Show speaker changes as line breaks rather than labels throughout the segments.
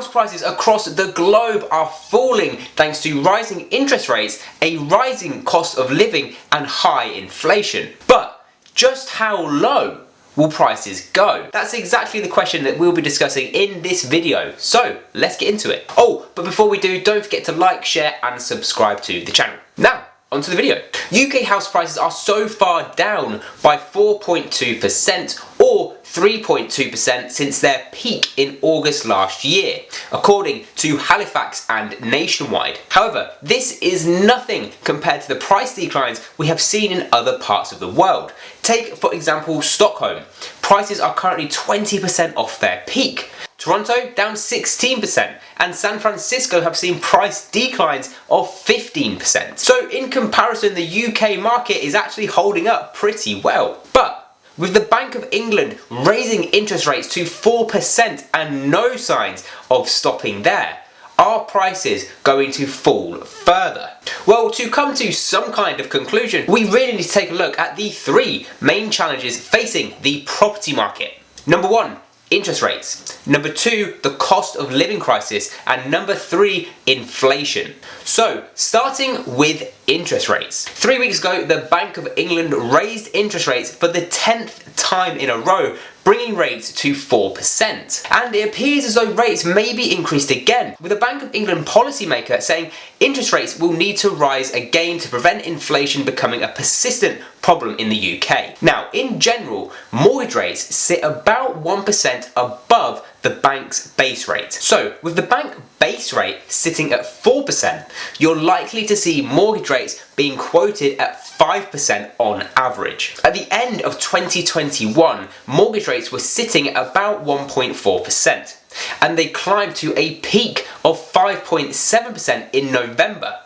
House prices across the globe are falling thanks to rising interest rates, a rising cost of living and high inflation. But just how low will prices go? That's exactly the question that we'll be discussing in this video. So let's get into it. Oh, but before we do, don't forget to like, share and subscribe to the channel. Now, onto the video. UK house prices are so far down by 4.2% or 3.2% since their peak in August last year, according to Halifax and Nationwide. However, this is nothing compared to the price declines we have seen in other parts of the world. Take, for example, Stockholm. Prices are currently 20% off their peak. Toronto down 16%, and San Francisco have seen price declines of 15%. So in comparison, the UK market is actually holding up pretty well. But with the Bank of England raising interest rates to 4% and no signs of stopping there, are prices going to fall further? Well, to come to some kind of conclusion, we really need to take a look at the three main challenges facing the property market. Number one, interest rates. Number two, the cost of living crisis. And number three, inflation. So, starting with interest rates. 3 weeks ago, the Bank of England raised interest rates for the 10th time in a row, bringing rates to 4%. And it appears as though rates may be increased again, with the Bank of England policymaker saying interest rates will need to rise again to prevent inflation becoming a persistent problem in the UK. Now, in general, mortgage rates sit about 1% above the bank's base rate. So, with the bank base rate sitting at 4%, you're likely to see mortgage rates being quoted at 5% on average. At the end of 2021, mortgage rates were sitting at about 1.4%, and they climbed to a peak of 5.7% in November.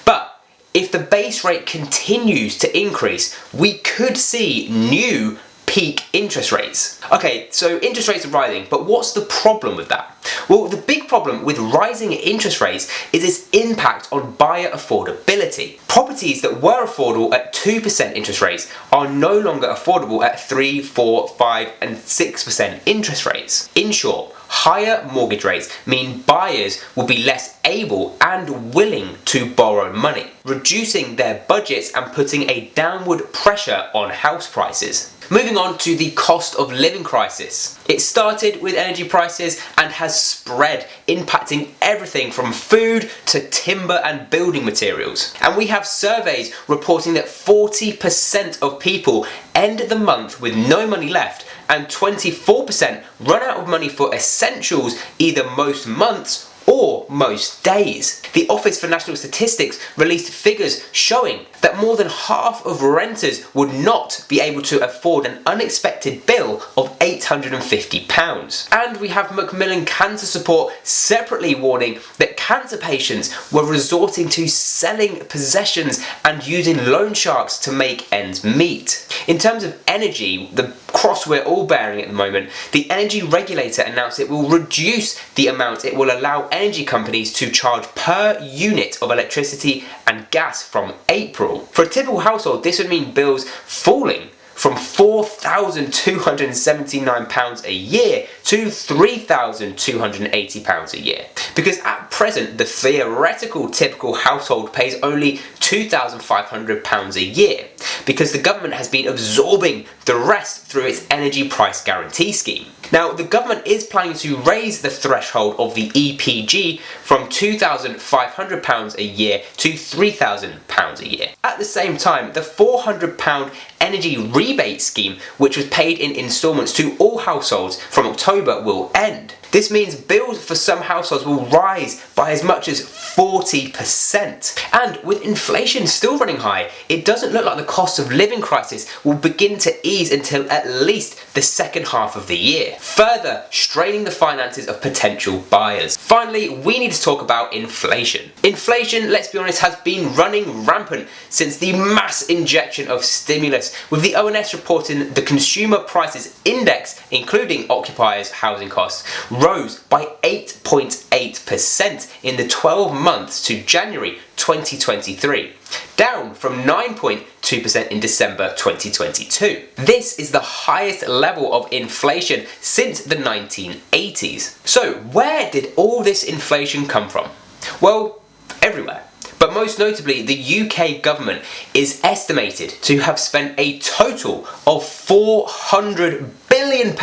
But if the base rate continues to increase, we could see new peak interest rates. Okay, so interest rates are rising, but what's the problem with that? Well, the big problem with rising interest rates is its impact on buyer affordability. Properties that were affordable at 2% interest rates are no longer affordable at 3, 4, 5 and 6% interest rates. In short, higher mortgage rates mean buyers will be less able and willing to borrow money, reducing their budgets and putting a downward pressure on house prices. Moving on to the cost of living crisis. It started with energy prices and has spread, impacting everything from food to timber and building materials. And we have surveys reporting that 40% of people end the month with no money left, and 24% run out of money for essentials either most months or most days. The Office for National Statistics released figures showing that more than half of renters would not be able to afford an unexpected bill of £850. And we have Macmillan Cancer Support separately warning that cancer patients were resorting to selling possessions and using loan sharks to make ends meet. In terms of energy, the cross we're all bearing at the moment, the energy regulator announced it will reduce the amount it will allow energy companies to charge per unit of electricity and gas from April. For a typical household, this would mean bills falling from £4,279 a year to £3,280 a year. Because at present, the theoretical typical household pays only £2,500 a year, because the government has been absorbing the rest through its energy price guarantee scheme. Now, the government is planning to raise the threshold of the EPG from £2,500 a year to £3,000 a year. At the same time, the £400 energy rebate scheme, which was paid in instalments to all households from October, will end. This means bills for some households will rise by as much as 40%. And with inflation still running high, it doesn't look like the cost of living crisis will begin to ease until at least the second half of the year, further straining the finances of potential buyers. Finally, we need to talk about inflation. Inflation, let's be honest, has been running rampant since the mass injection of stimulus, with the ONS reporting the Consumer Prices Index, including occupiers' housing costs, rose by 8.8% in the 12 months to January 2023, down from 9.2% in December 2022. This is the highest level of inflation since the 1980s. So where did all this inflation come from? Well, everywhere. But most notably, the UK government is estimated to have spent a total of £400 billion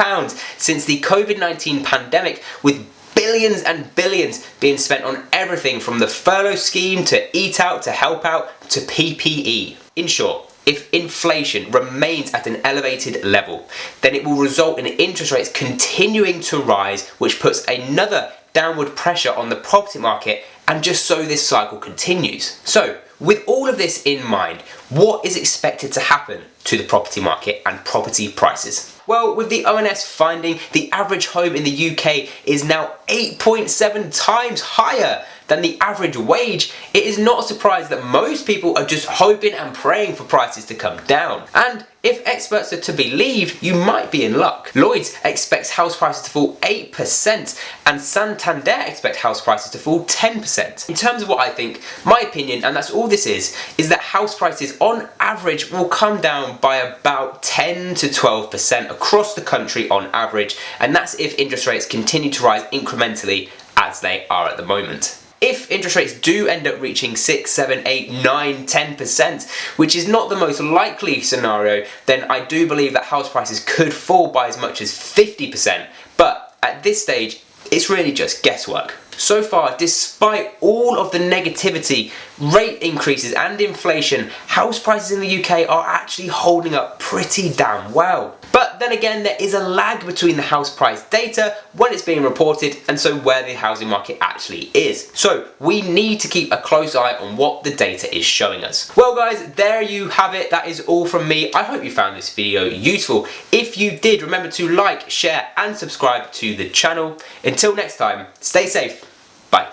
since the COVID-19 pandemic, with billions and billions being spent on everything from the furlough scheme to Eat Out to Help Out to PPE. In short, if inflation remains at an elevated level, then it will result in interest rates continuing to rise, which puts another downward pressure on the property market, and just so this cycle continues. So, with all of this in mind, what is expected to happen to the property market and property prices? Well, with the ONS finding the average home in the UK is now 8.7 times higher than the average wage, it is not a surprise that most people are just hoping and praying for prices to come down. And if experts are to be believed, you might be in luck. Lloyds expects house prices to fall 8% and Santander expect house prices to fall 10%. In terms of what I think, my opinion, and that's all this is that house prices on average will come down by about 10 to 12% across the country on average, and that's if interest rates continue to rise incrementally as they are at the moment. If interest rates do end up reaching 6, 7, 8, 9, 10%, which is not the most likely scenario, then I do believe that house prices could fall by as much as 50%. But at this stage, it's really just guesswork. So far, despite all of the negativity, rate increases and inflation, house prices in the UK are actually holding up pretty damn well. But then again, there is a lag between the house price data when it's being reported and so where the housing market actually is. So we need to keep a close eye on what the data is showing us. Well guys, there you have it. That is all from me. I hope you found this video useful. If you did, remember to like, share and subscribe to the channel. Until next time, stay safe. Bye.